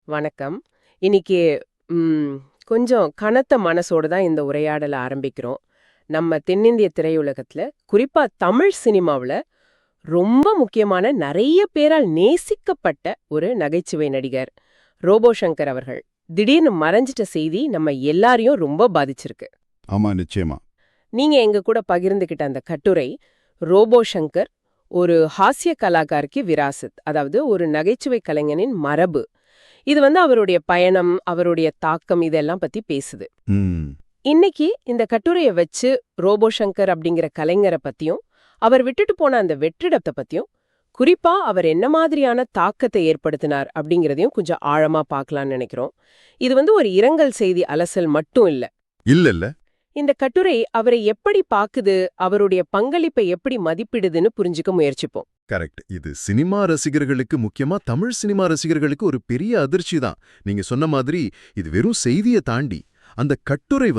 வணக்கம். இன்னைக்கு ம், கொஞ்சம் கனத்த மனசோட தான் இந்த உரையாடல ஆரம்பிக்கிறோம். நம்ம தென்னிந்திய திரையுலகத்துல, குறிப்பா தமிழ் சினிமாவுல ரொம்ப முக்கியமான நெறைய பேரால் நேசிக்கப்பட்ட ஒரு நகைச்சுவை நடிகர் ரோபோ சங்கர் அவர்கள் திடீர்னு மறைஞ்சிட்ட செய்தி நம்ம எல்லாரையும் ரொம்ப பாதிச்சிருக்கு. ஆமா, நிச்சயமா. நீங்க எங்க கூட பகிர்ந்துகிட்ட அந்த கட்டுரை, ரோபோ சங்கர் ஒரு ஹாஸ்ய கலாகாருக்கு விராசத், அதாவது ஒரு நகைச்சுவை கலைஞனின் மரபு. இது அவருடைய பயணம், அவருடைய தாக்கம் இதெல்லாம் பத்தி பேசுது. ம். இன்னைக்கு இந்த கட்டுரைய வச்சு ரோபோ சங்கர் அப்படிங்கிற கலைஞரை பத்தியும், அவர் விட்டுட்டு போன அந்த வெற்றிடத்தை பத்தியும், குறிப்பா அவர் என்ன மாதிரியான தாக்கத்தை ஏற்படுத்தினார் அப்படிங்கறதையும் கொஞ்சம் ஆழமா பார்க்கலாம்னு நினைக்கிறோம். இது ஒரு இரங்கல் செய்தி அலசல் மட்டும் இல்ல. இல்ல. இந்த கட்டுரை அவரை எப்படி பாக்குது, அவருடைய பங்களிப்பை எப்படி மதிப்பிடுதுன்னு புரிஞ்சுக்க முயற்சிப்போம். கரெக்ட். இது சினிமா ரசிகர்களுக்கு, முக்கியமா தமிழ் சினிமா ரசிகர்களுக்கு ஒரு பெரிய அதிர்ச்சி தான். நீங்க சொன்ன மாதிரி இது வெறும் செய்தியை தாண்டி அந்த கட்டுரை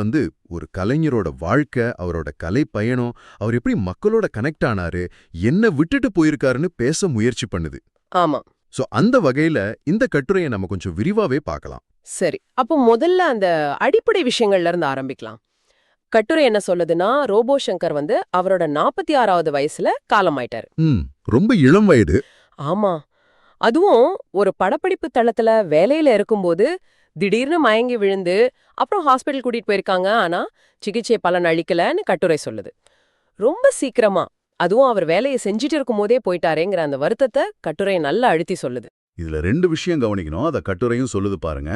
ஒரு கலைஞரோட வாழ்க்கை, அவரோட கலை பயணம், அவர் எப்படி மக்களோட கனெக்ட் ஆனாரு, என்ன விட்டுட்டு போயிருக்காருன்னு பேச முயற்சி பண்ணுது. ஆமா. சோ அந்த வகையில இந்த கட்டுரையை நம்ம கொஞ்சம் விரிவாவே பார்க்கலாம். சரி, அப்போ முதல்ல அந்த அடிப்படை விஷயங்கள்ல இருந்து ஆரம்பிக்கலாம். கட்டுரை என்ன சொல்லுதுன்னா, ரோபோ சங்கர் அவரோட 46வது வயசுல காலமாயிட்டாரு. ரொம்ப இளம் வயது. ஆமா. அதுவும் ஒரு படப்பிடிப்பு தளத்துல வேலையில இருக்கும்போது திடீர்னு மயங்கி விழுந்து அப்புறம் ஹாஸ்பிட்டல் கூட்டிட்டு போயிருக்காங்க. ஆனா சிகிச்சை பலன் அளிக்கலன்னு கட்டுரை சொல்லுது. ரொம்ப சீக்கிரமா, அதுவும் அவர் வேலையை செஞ்சுட்டு இருக்கும்போதே போயிட்டாரேங்கிற அந்த வருத்தத்தை கட்டுரை நல்லா அழுத்தி சொல்லுது. இதுல ரெண்டு விஷயம் கவனிக்கணும். அத கட்டுரையும் சொல்லுது பாருங்க.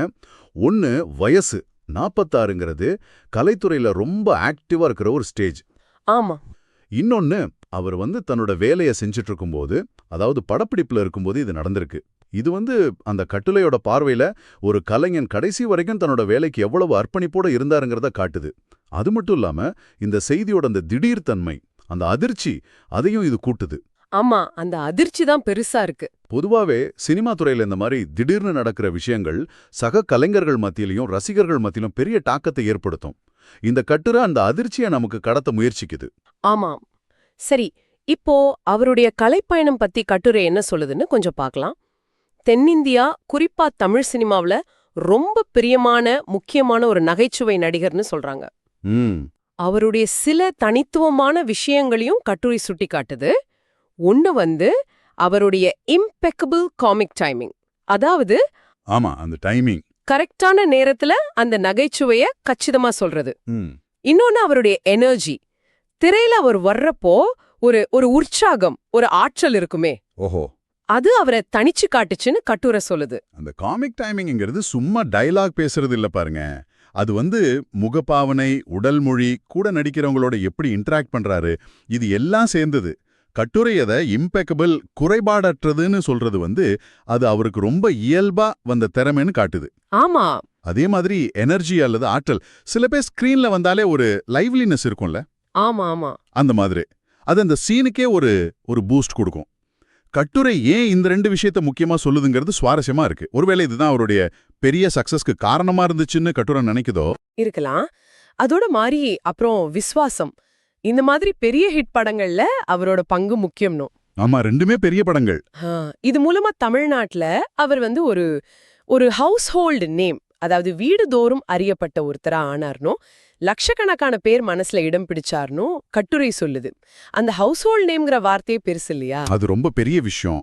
ஒன்னு, வயசு 46ங்கிறது கலைத்துறையில ரொம்ப ஆக்டிவா இருக்கிற ஒரு ஸ்டேஜ். ஆமா. இன்னொன்னு, அவர் தன்னோட வேலையை செஞ்சுட்டு இருக்கும்போது, அதாவது படப்பிடிப்புல இருக்கும்போது இது நடந்திருக்கு. இது அந்த கட்டுரையோட பார்வையில ஒரு கலைஞன் கடைசி வரைக்கும் தன்னோட வேலைக்கு எவ்வளவு அர்ப்பணிப்போட இருந்தாருங்கிறத காட்டுது. அது மட்டும் இல்லாம இந்த செய்தியோட அந்த திடீர் தன்மை, அந்த அதிர்ச்சி, அதையும் இது கூட்டுது. ஆமா, அந்த அதிர்ச்சி தான் பெருசா இருக்கு. பொதுவாவே சினிமா துறையில இந்த மாதிரி திடீர்னு நடக்கிற விஷயங்கள் சக கலைஞர்கள் மத்தியிலையும் ரசிகர்கள் மத்தியிலும் பெரிய தாக்கத்தை ஏற்படுத்தும். இந்த கட்டுரை அந்த அதிர்ச்சியை நமக்கு கடத்த முயற்சிக்குது. ஆமாம். சரி, இப்போ அவருடைய கலைப்பயணம் பத்தி கட்டுரை என்ன சொல்லுதுன்னு கொஞ்சம் பார்க்கலாம். தென்னிந்தியா, குறிப்பா தமிழ் சினிமாவுல ரொம்ப பிரியமான முக்கியமான ஒரு நகைச்சுவை நடிகர்னு சொல்றாங்க. அவருடைய சில தனித்துவமான விஷயங்களையும் கட்டுரை சுட்டி காட்டுது. ஒன்னு அவருடைய இம்பெக்கபிள் காமிக் டைமிங், அதாவது ஆமா, அந்த டைமிங் கரெக்டான நேரத்துல அந்த நகைச்சுவைய கச்சிதமா சொல்றது. இன்னொன்னு அவருடைய எனர்ஜி, திரையில அவர் வர்றப்போ ஒரு உற்சாகம், ஒரு ஆற்றல் இருக்குமே, ஓஹோ, அது அவரை தனிச்சு காட்டுச்சுன்னு கட்டுரை சொல்லுது. அந்த காமிக் டைமிங்ங்கிறது சும்மா டயலாக் பேசுறது இல்ல பாருங்க. அது முகபாவனை, உடல் மொழி, கூட நடிக்கிறவங்களோட எப்படி இன்டராக்ட் பண்றாரு, இது எல்லாம் சேர்ந்தது. கட்டுரை அதை இம்பெக்கபிள், குறைபாடற்றதுன்னு சொல்றது அது அவருக்கு ரொம்ப இயல்பா வந்த திறமைன்னு காட்டுது. ஆமா. அதே மாதிரி எனர்ஜி அல்லது ஆற்றல், சில பேர் ஸ்கிரீன்ல வந்தாலே ஒரு லைவ்லினஸ் இருக்கும்ல. ஆமா ஆமா. அந்த மாதிரி அது அந்த சீனுக்கே ஒரு பூஸ்ட் கொடுக்கும். கட்டுரை ஏன் இந்த ரெண்டு விஷயத்த முக்கியமா சொல்லுதுங்கிறது சுவாரஸ்யமா இருக்கு. ஒருவேளை இதுதான் அவருடைய பெரிய சக்சஸ்க்கு காரணமா இருந்துச்சுன்னு கட்டுரை நினைக்குதோ இருக்கலாம். அதோட மாறி அப்புறம் விஸ்வாசம், இந்த மாதிரி பெரிய ஹிட் படங்கள்ல அவரோட பங்கு முக்கியம்னு. ஆமா, ரெண்டுமே பெரிய படங்கள். இது மூலமா தமிழ்நாட்டுல அவர் ஒரு ஒரு ஹவுஸ் ஹோல்டு நேம், அதாவது வீடு தோறும் அறியப்பட்ட ஒருத்தரா ஆனார்னோ, லட்சக்கணக்கான பேர் மனசுல இடம் பிடிச்சார்னோ கட்டுரை சொல்லுது. அந்த ஹவுஸ் ஹோல்ட் நேம்ங்கிற வார்த்தையே பெருசு இல்லையா? அது ரொம்ப பெரிய விஷயம்.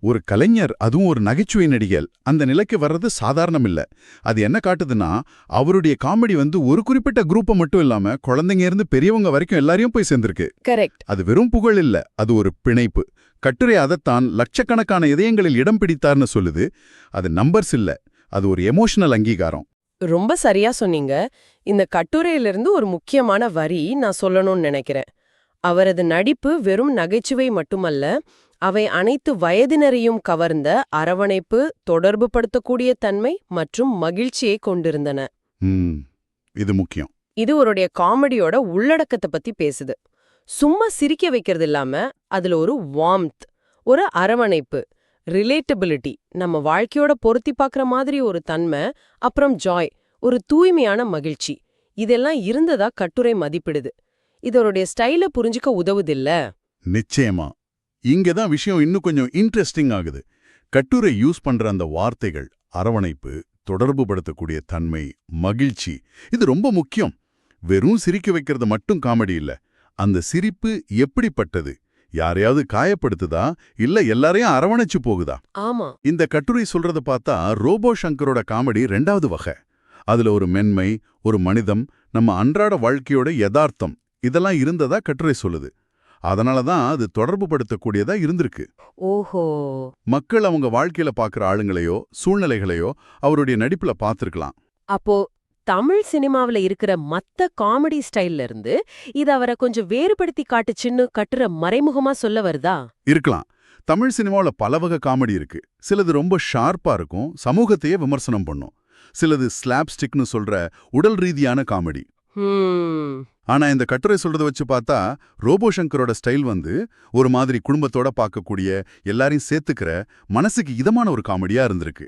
ஒரு கலைஞர், அதுவும் ஒரு நகைச்சுவை நடிகர், அந்த நிலைக்கு வர்றது சாதாரணம் இல்ல. அது என்ன காட்டுதுன்னா, அவருடைய காமெடி ஒரு குறிப்பிட்ட குரூப்பை மட்டும் இல்லாம குழந்தைங்க இருந்து பெரியவங்க வரைக்கும் எல்லாரையும் போய் சேர்ந்திருக்கு. கரெக்ட். அது வெறும் புகழ் இல்ல, அது ஒரு பிணைப்பு. கட்டுரை அதைத்தான் லட்சக்கணக்கான இதயங்களில் இடம் பிடித்தார்னு சொல்லுது. அது நம்பர்ஸ் இல்ல, அது ஒரு எமோஷனல் அங்கீகாரம். ரொம்ப சரியா சொன்னீங்க. இந்த கட்டுரையிலிருந்து ஒரு முக்கியமான வரி நான் சொல்லணும்னு நினைக்கிறேன். அவரது நடிப்பு வெறும் நகைச்சுவை மட்டுமல்ல, அவை அனைத்து வயதினரையும் கவர்ந்த அரவணைப்பு, தொடர்பு படுத்தக்கூடிய தன்மை மற்றும் மகிழ்ச்சியை கொண்டிருந்தன. இது முக்கியம். இது அவருடைய காமெடியோட உள்ளடக்கத்தை பத்தி பேசுது. சும்மா சிரிக்க வைக்கிறது இல்லாம அதுல ஒரு வார்ம்த், ஒரு அரவணைப்பு, ரிலேட்டபிலிட்டி, நம்ம வாழ்க்கையோட பொருத்தி பார்க்குற மாதிரி ஒரு தன்மை, அப்புறம் ஜாய், ஒரு தூய்மையான மகிழ்ச்சி, இதெல்லாம் இருந்ததா கட்டுரை மதிப்பிடுது. இதோடைய ஸ்டைல புரிஞ்சுக்க உதவுதில்ல. நிச்சயமா. இங்கதான் விஷயம் இன்னும் கொஞ்சம் இன்ட்ரெஸ்டிங் ஆகுது. கட்டுரை யூஸ் பண்ற அந்த வார்த்தைகள், அரவணைப்பு, தொடர்பு படுத்தக்கூடிய தன்மை, மகிழ்ச்சி இது ரொம்ப முக்கியம். வெறும் சிரிக்க வைக்கிறது மட்டும் காமெடி இல்ல. அந்த சிரிப்பு எப்படிப்பட்டது? யாரையாவது காயப்படுத்துதா இல்ல எல்லாரையும் அரவணைச்சு போகுதா? ஆமா. இந்த கட்டுரை சொல்றத பார்த்தா ரோபோ சங்கரோட காமெடி 2வது வகை. அதுல ஒரு மென்மை, ஒரு மனிதம், நம்ம அன்றாட வாழ்க்கையோட யதார்த்தம் இதெல்லாம் இருந்ததா கட்டுரை சொல்லுது. அதனால தான் அது தொடர்பு படுத்தக்கூடியதா இருந்திருக்கு. ஓஹோ. மக்கள் அவங்க வாழ்க்கையில பார்க்குற ஆளுங்களையோ சூழ்நிலைகளையோ அவருடைய நடிப்புல பார்த்திருக்கலாம். அப்போ தமிழ் சினிமாவுல இருக்கிற மத்த காமெடி ஸ்டைல்ல இருந்து இத அவரை கொஞ்சம் வேறுபடுத்தி காட்டுச்சுன்னு கட்டுற மறைமுகமா சொல்ல வருதா? இருக்கலாம். தமிழ் சினிமாவுல பல வகை காமெடி இருக்கு. சிலது ரொம்ப ஷார்ப்பா இருக்கும், சமூகத்தையே விமர்சனம் பண்ணும். சிலது ஸ்லாப்ஸ்டிக்னு சொல்ற உடல் ரீதியான காமெடி. ஆனா இந்த கட்டுரை சொல்றத வச்சு பார்த்தா ரோபோ சங்கரோட ஸ்டைல் ஒரு மாதிரி குடும்பத்தோட பார்க்கக்கூடிய, எல்லாரையும் சேர்த்துக்கிற, மனசுக்கு இதமான ஒரு காமெடியா இருந்திருக்கு.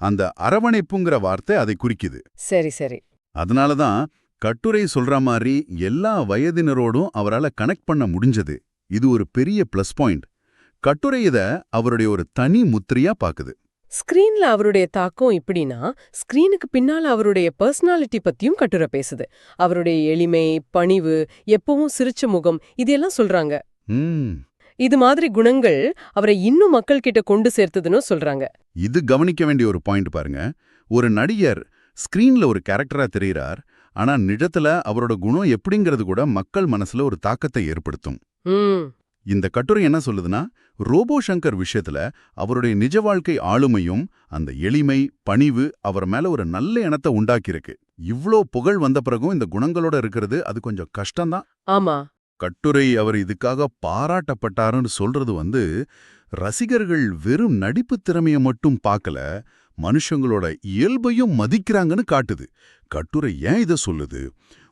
அந்த அரவணைப்புங்கிற வார்த்தை அதை குறிக்குது. சரி சரி. அதனால தான் கட்டுரை சொல்ற மாதிரி எல்லா வயதினரோடும் அவரால கனெக்ட் பண்ண முடிஞ்சது. இது ஒரு பெரிய ப்ளஸ் பாயிண்ட். கட்டுரை இத அவருடைய ஒரு தனி முத்திரையா பாக்குது. ஸ்கிரீன்ல அவருடைய தாக்கம் இப்படின்னா, ஸ்கிரீனுக்கு பின்னால அவருடைய பர்சனாலிட்டி பத்தியும் கட்டுரை பேசுது. அவருடைய எளிமை, பணிவு, எப்பவும் சிரிச்ச முகம் இதெல்லாம் சொல்றாங்க. இது மாதிரி குணங்கள் அவரை இன்னும் மக்கள் கிட்ட கொண்டு சேர்த்ததுன்னு சொல்றாங்க. இது கவனிக்க வேண்டிய ஒரு பாயிண்ட் பாருங்க. ஒரு நடிகர் ஸ்கிரீன்ல ஒரு கேரக்டரா தெரிகிறார், ஆனா நிஜத்துல அவரோட குணம் எப்படிங்கிறது கூட மக்கள் மனசுல ஒரு தாக்கத்தை ஏற்படுத்தும். இந்த கட்டுரை என்ன சொல்லுதுன்னா, ரோபோ சங்கர் விஷயத்துல அவருடைய நிஜ வாழ்க்கை ஆளுமையும் அந்த எளிமை, பணிவு அவர் மேல ஒரு நல்ல எண்ணத்தை உண்டாக்கியிருக்கு. இவ்ளோ புகழ் வந்த பிறகும் இந்த குணங்களோட இருக்கிறது அது கொஞ்சம் கஷ்டம்தான். ஆமா. கட்டுரை அவர் இதுக்காக பாராட்டப்பட்டாருன்னு சொல்றது ரசிகர்கள் வெறும் நடிப்பு திறமையை மட்டும் பார்க்கல, மனுஷங்களோட இயல்பையும் மதிக்கிறாங்கன்னு காட்டுது. கட்டுரை ஏன் இதை சொல்லுது?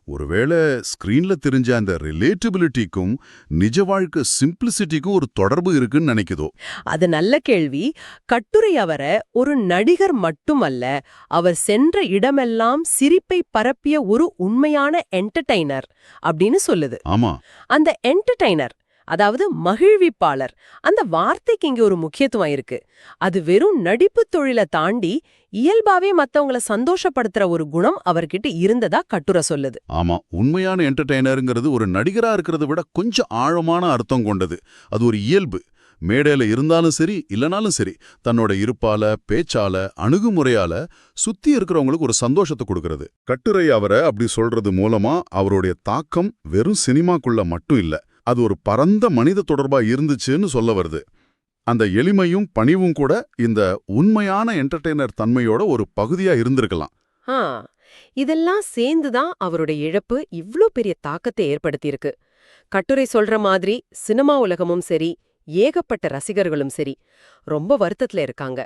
ஒருவேளை ஸ்கிரீன்ல தெரிஞ்ச அந்த ரிலேட்டபிலிட்டிக்கும் நிஜ வாழ்க்கை சிம்பிளிசிட்டிக்கும் ஒரு தொடர்பு இருக்குன்னு நினைக்குதோ? அது நல்ல கேள்வி. கட்டுரை அவரை ஒரு நடிகர் மட்டுமல்ல, அவர் சென்ற இடமெல்லாம் சிரிப்பை பரப்பிய ஒரு உண்மையான என்டர்டெய்னர் அப்படின்னு சொல்லுது. ஆமா. அந்த என்டர்டெய்னர், அதாவது மகிழ்விப்பாளர், அந்த வார்த்தைக்கு இங்க ஒரு முக்கியத்துவம் இருக்கு. அது வெறும் நடிப்பு தொழிலை தாண்டி இயல்பாவே மத்தவங்கள சந்தோஷப்படுத்துற ஒரு குணம் அவர்கிட்ட இருந்ததா கட்டுரை சொல்லுது. ஆமா, உண்மையான என்டர்டெய்னருங்கிறது ஒரு நடிகரா இருக்கிறத விட கொஞ்சம் ஆழமான அர்த்தம் கொண்டது. அது ஒரு இயல்பு. மேடையில இருந்தாலும் சரி இல்லனாலும் சரி, தன்னோட இருப்பால, பேச்சால, அணுகுமுறையால சுத்தி இருக்கிறவங்களுக்கு ஒரு சந்தோஷத்தை கொடுக்கறது. கட்டுரை அவரை அப்படி சொல்றது மூலமா அவருடைய தாக்கம் வெறும் சினிமாக்குள்ள மட்டும் இல்ல, அது ஒரு பரந்த மனித தொடர்பா இருந்துச்சுன்னு சொல்ல வருது. அந்த எளிமையும் பணிவும் கூட இந்த உண்மையான என்டர்டெய்னர் தன்மையோட ஒரு பகுதியா இருந்திருக்கலாம். இதெல்லாம் சேர்ந்துதான் அவருடைய இழப்பு இவ்ளோ பெரிய தாக்கத்தை ஏற்படுத்தியிருக்கு. கட்டுரை சொல்ற மாதிரி சினிமா உலகமும் சரி, ஏகப்பட்ட ரசிகர்களும் சரி, ரொம்ப வருத்தத்துல இருக்காங்க.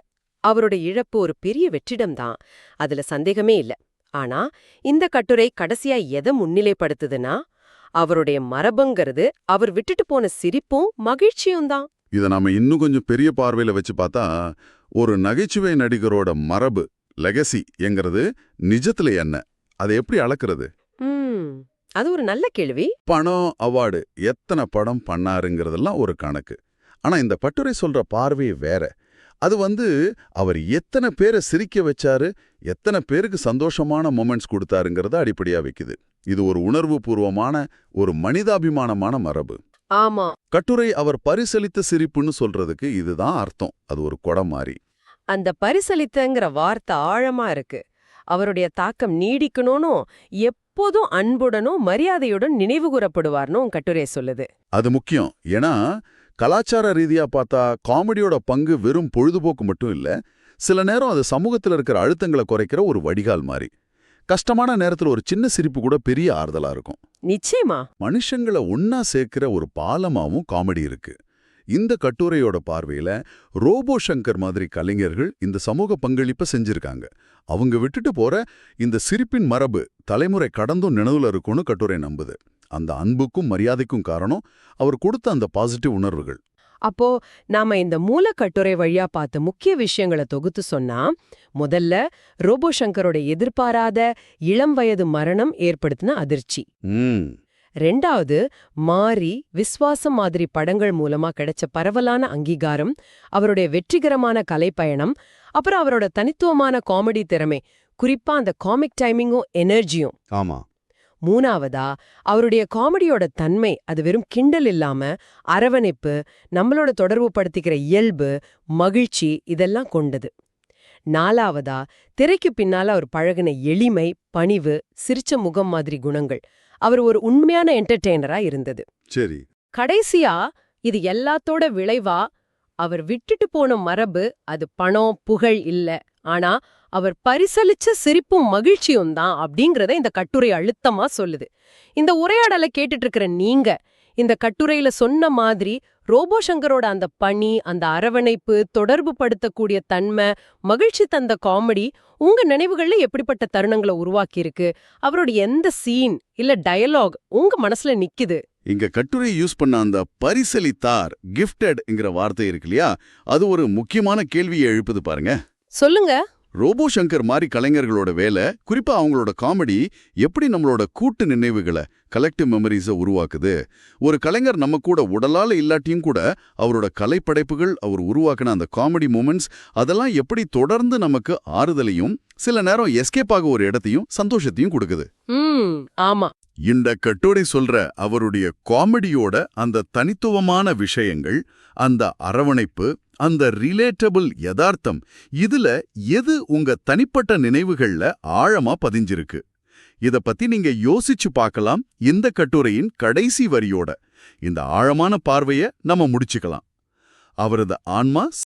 அவருடைய இழப்பு ஒரு பெரிய வெற்றிடம்தான், அதுல சந்தேகமே இல்ல. ஆனா இந்த கட்டுரை கடைசியா எதை முன்னிலைப்படுத்துதுன்னா, அவருடைய மரபுங்கிறது அவர் விட்டுட்டு போன சிரிப்பும் மகிழ்ச்சியும் தான். இதை நாம இன்னும் கொஞ்சம் பெரிய பார்வையில வச்சு பார்த்தா, ஒரு நகைச்சுவை நடிகரோட மரபு, லெகசி என்கிறது நிஜத்துல என்ன, அதை எப்படி அளக்கிறது? அது ஒரு நல்ல கேள்வி. பணம், அவார்டு, எத்தனை படம் பண்ணாருங்கிறதெல்லாம் ஒரு கணக்கு. ஆனா இந்த கட்டுரை சொல்ற பார்வை வேற. அது அவர் எத்தனை பேரை சிரிக்க வச்சாரு, எத்தனை பேருக்கு சந்தோஷமான மொமெண்ட்ஸ் கொடுத்தாருங்கிறத அடிப்படையா வைக்குது. இது ஒரு உணர்வு பூர்வமான, ஒரு மனிதாபிமானமான மரபு. ஆமா. கட்டுரை அவர் பரிசளித்த சிரிப்புன்னு சொல்றதுக்கு இதுதான் அர்த்தம். அது ஒரு கொடம் மாதிரி. அந்த பரிசளித்தங்கிற வார்த்தை ஆழமா இருக்கு. அவருடைய தாக்கம் நீடிக்கணும்னு எப்போதும் அன்புடனும் மரியாதையுடன் நினைவு கூறப்படுவார்னு கட்டுரை சொல்லுது. அது முக்கியம். ஏன்னா கலாச்சார ரீதியா பார்த்தா காமெடியோட பங்கு வெறும் பொழுதுபோக்கு மட்டும் இல்ல, சில நேரம் அது சமூகத்துல இருக்கிற அழுத்தங்களை குறைக்கிற ஒரு வடிகால் மாதிரி. கஷ்டமான நேரத்துல ஒரு சின்ன சிரிப்பு கூட பெரிய ஆறுதலா இருக்கும். நிச்சயமா. மனுஷங்களை ஒன்னா சேர்க்கிற ஒரு பாலமாவும் காமெடி இருக்கு. இந்த கட்டுரையோட பார்வையில ரோபோ சங்கர் மாதிரி கலைஞர்கள் இந்த சமூக பங்களிப்பை செஞ்சிருக்காங்க. அவங்க விட்டுட்டு போற இந்த சிரிப்பின் மரபு தலைமுறை கடந்தும் நினைவுல இருக்கும்னு கட்டுரை நம்புது. அந்த அன்புக்கும் மரியாதைக்கும் காரணம் அவர் கொடுத்த அந்த பாசிட்டிவ் உணர்வுகள். அப்போ நாம இந்த மூலக்கட்டுரை வழியா பார்த்த முக்கிய விஷயங்களை தொகுத்து சொன்னா, முதல்ல ரோபோ சங்கரோட எதிர்பாராத இளம் வயது மரணம் ஏற்படுத்தின அதிர்ச்சி. ரெண்டாவது, மாரி, விஸ்வாசம் மாதிரி படங்கள் மூலமா கிடைச்ச பரவலான அங்கீகாரம், அவருடைய வெற்றிகரமான கலைப்பயணம், அப்புறம் அவரோட தனித்துவமான காமெடி திறமை, குறிப்பா அந்த காமிக் டைமிங்கும் எனர்ஜியும். ஆமா. மூணாவதா, அவருடைய காமெடியோட தன்மை அது வெறும் கிண்டல் இல்லாம அரவணைப்பு, நம்மளோட தொடர்பு படுத்திக்கிற இயல்பு, மகிழ்ச்சி இதெல்லாம் கொண்டது. நாலாவதா, திரைக்கு பின்னால அவர் பழகின எளிமை, பணிவு, சிரிச்ச முகம் மாதிரி குணங்கள். அவர் ஒரு உண்மையான என்டர்டெய்னரா இருந்தது. சரி. கடைசியா, இது எல்லாத்தோட விளைவா அவர் விட்டுட்டு போன மரபு அது பணம், புகழ் இல்ல. ஆனா அவர் பரிசலிச்ச சிரிப்பும் மகிழ்ச்சியும் தான் அப்படிங்கறத இந்த கட்டுரை அழுத்தமா சொல்லுது. இந்த உரையாடலை கேட்டுட்டு இருக்கிற நீங்க, இந்த கட்டுரையில சொன்ன மாதிரி ரோபோ சங்கரோட அந்த பணி, அந்த அரவணைப்பு, தொடர்பு படுத்தக்கூடிய தன்மை, மகிழ்ச்சி தந்த காமெடி உங்க நினைவுகள்ல எப்படிப்பட்ட தருணங்களை உருவாக்கியிருக்கு? அவரோட எந்த சீன் இல்ல டயலாக் உங்க மனசுல நிக்குது? இங்க கட்டுரை யூஸ் பண்ண அந்த பரிசளித்தார், கிஃப்டட்ங்கிற வார்த்தை இருக்கு இல்லையா, அது ஒரு முக்கியமான கேள்வியை எழுப்புது பாருங்க. சொல்லுங்க. ரோபோ சங்கர் மாதிரி கலைஞர்களோட வேலை, குறிப்பா அவங்களோட காமெடி எப்படி நம்மளோட கூட்டு நினைவுகளை, கலெக்டிவ் மெமரிஸை உருவாக்குது. ஒரு கலைஞர் நம்ம கூட உடலால இல்லாட்டியும் கூட அவரோட கலைப்படைப்புகள், அவர் உருவாக்கின அந்த காமெடி மூமெண்ட்ஸ் அதெல்லாம் எப்படி தொடர்ந்து நமக்கு ஆறுதலையும் சில நேரம் எஸ்கேப் ஆக ஒரு இடத்தையும் சந்தோஷத்தையும் கொடுக்குது. ஆமா. இந்த கட்டுரை சொல்ற அவருடைய காமெடியோட அந்த தனித்துவமான விஷயங்கள், அந்த அரவணைப்பு, அந்த ரிலேட்டபிள் யதார்த்தம், இதுல எது உங்க தனிப்பட்ட நினைவுகள்ல ஆழமா பதிஞ்சிருக்கு? இத பத்தி நீங்க யோசிச்சு பார்க்கலாம். இந்த கட்டுரையின் கடைசி வரியோட இந்த ஆழமான பார்வைய நம்ம முடிச்சுக்கலாம். அவரது ஆன்மா